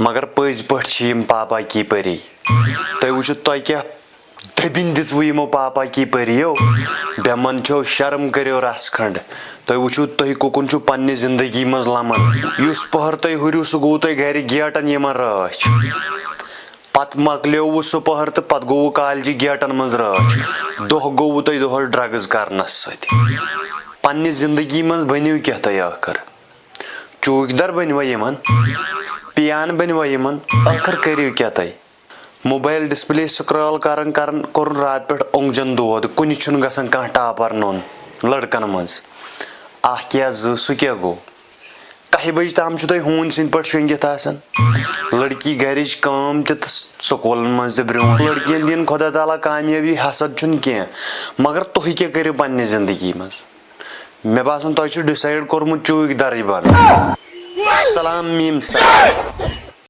मगर पज पे पापा की परी तुम वो तुह क्या दबिन दिसव यमो पापा की परियो बेमन छो शर्म करो रस खंड तुम वो तुह कुकन पन्ने जिंदगी मज लमन उस पहर तुम हुरु सह गो तुम गर गेटन यमन राच पत मकलो सह पहर तो पत गो कॉलेज गेटन मज राच दह गो तुम दह ड्रग्स करनस सन्ने जिंदगी मज बनो क्या तुम आखिर चौकीदार बनवा यमन पियान बनवा यमन आखिर करो क्या तुम मोबाइल डिस्प्ले स्क्रॉल करन कोर रात पे ओंगजन दोद कुन गसन कह टापर नोन लड़कन मज अह क्या सह क्या गो 10 बजे ताम तुम हून सिंद पे शंगित लड़की गरिच काम तो स्कूल मज ब्रो लड़कियन दिन खुदा ताला कामयाबी हसद कह मगर तुह क्या करो पन्ने जिंदगी मज मे बासान तुह डिसाइड कोर्मुत चौकीदार बन सलाम मीम सलाम